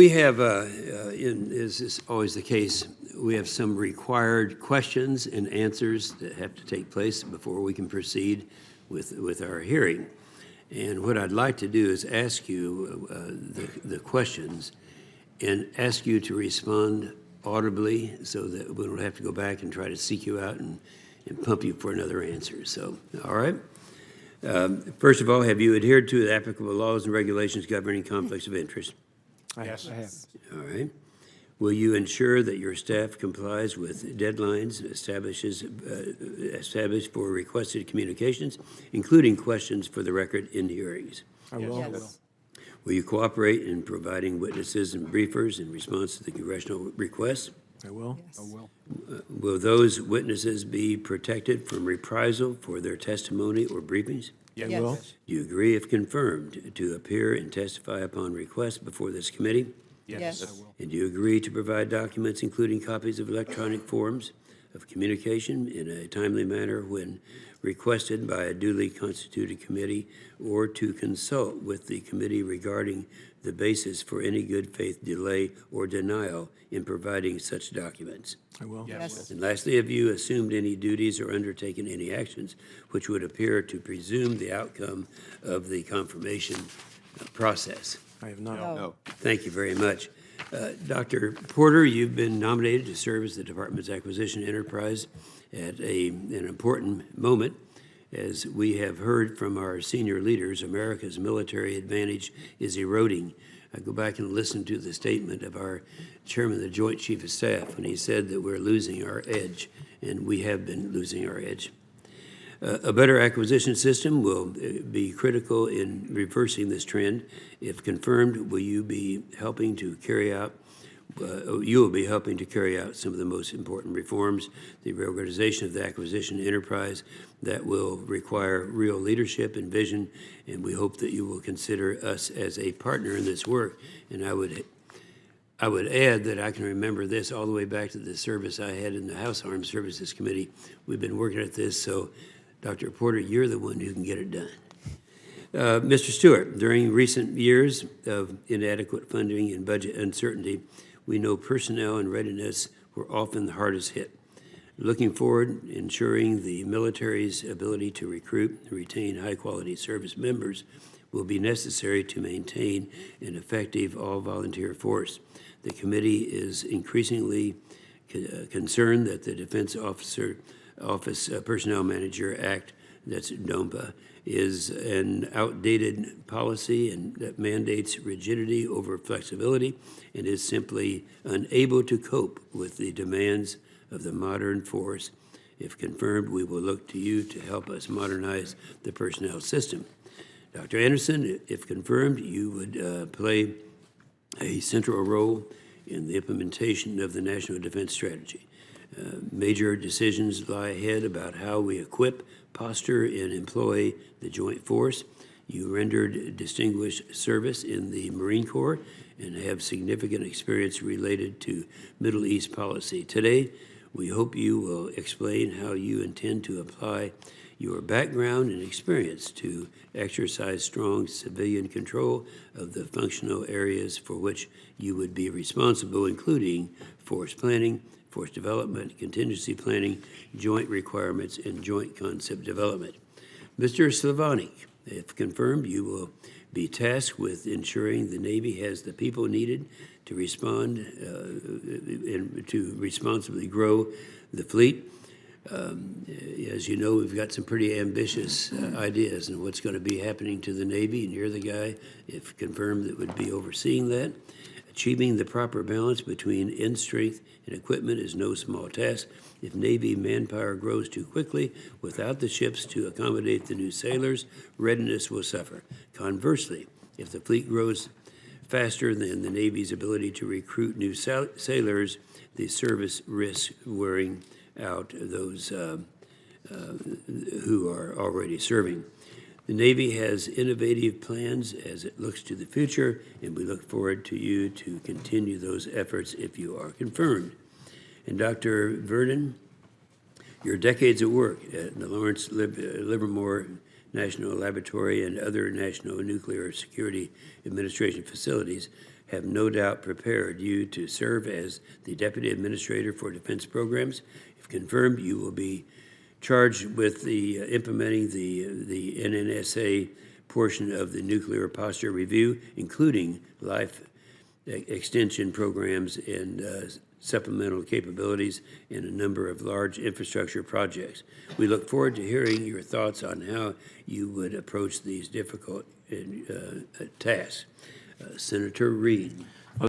We have, as is always the case, we have some required questions and answers that have to take place before we can proceed with our hearing. And what I'd like to do is ask you the questions and ask you to respond audibly so that we don't have to go back and try to seek you out and pump you for another answer. So, all right. First of all, have you adhered to the applicable laws and regulations governing conflicts of interest? Yes, I have. All right. Will you ensure that your staff complies with deadlines established for requested communications, including questions for the record in hearings? I will. Yes. Will you cooperate in providing witnesses and briefers in response to the congressional requests? I will. Yes. I will. Will those witnesses be protected from reprisal for their testimony or briefings? I Yes. will. Do you agree, if confirmed, to appear and testify upon request before this committee? Yes. I will. And do you agree to provide documents, including copies of electronic forms of communication in a timely manner when requested by a duly constituted committee, or to consult with the committee regarding the basis for any good faith delay or denial in providing such documents? I will. Yes. And lastly, have you assumed any duties or undertaken any actions which would appear to presume the outcome of the confirmation process? I have not. No. Thank you very much. Dr. Porter, you've been nominated to serve as the Department's acquisition enterprise at an important moment. As we have heard from our senior leaders, America's military advantage is eroding. I go back and listen to the statement of our chairman of the Joint Chief of Staff when he said that we're losing our edge, and we have been losing our edge. A better acquisition system will be critical in reversing this trend. If confirmed, will you be helping to carry out you will be helping to carry out some of the most important reforms, the reorganization of the acquisition enterprise that will require real leadership and vision, and we hope that you will consider us as a partner in this work. And I would add that I can remember this all the way back to the service I had in the House Armed Services Committee. We've been working at this, so Dr. Porter, you're the one who can get it done. Mr. Stewart, during recent years of inadequate funding and budget uncertainty, we know personnel and readiness were often the hardest hit. Looking forward, ensuring the military's ability to recruit and retain high-quality service members will be necessary to maintain an effective all-volunteer force. The committee is increasingly concerned that the Defense Office Personnel Manager Act, that's DOMPA, is an outdated policy and that mandates rigidity over flexibility and is simply unable to cope with the demands of the modern force. If confirmed, we will look to you to help us modernize the personnel system. Dr. Anderson, if confirmed, you would play a central role in the implementation of the National Defense Strategy. Major decisions lie ahead about how we equip, posture, and employ the Joint Force. You rendered distinguished service in the Marine Corps and have significant experience related to Middle East policy. Today, we hope you will explain how you intend to apply your background and experience to exercise strong civilian control of the functional areas for which you would be responsible, including force planning, force development, contingency planning, joint requirements, and joint concept development. Mr. Slavanik, if confirmed, you will be tasked with ensuring the Navy has the people needed to respond and to responsibly grow the fleet. As you know, we've got some pretty ambitious ideas on what's going to be happening to the Navy, and you're the guy, if confirmed, that would be overseeing that. Achieving the proper balance between end strength and equipment is no small task. If Navy manpower grows too quickly without the ships to accommodate the new sailors, readiness will suffer. Conversely, if the fleet grows faster than the Navy's ability to recruit new sailors, the service risks wearing out those who are already serving. The Navy has innovative plans as it looks to the future, and we look forward to you to continue those efforts if you are confirmed. And Dr. Vernon, your decades of work at the Lawrence Livermore National Laboratory and other National Nuclear Security Administration facilities have no doubt prepared you to serve as the Deputy Administrator for Defense Programs. If confirmed, you will be charged with implementing the NNSA portion of the Nuclear Posture Review, including life extension programs and supplemental capabilities in a number of large infrastructure projects. We look forward to hearing your thoughts on how you would approach these difficult tasks. Senator Reed.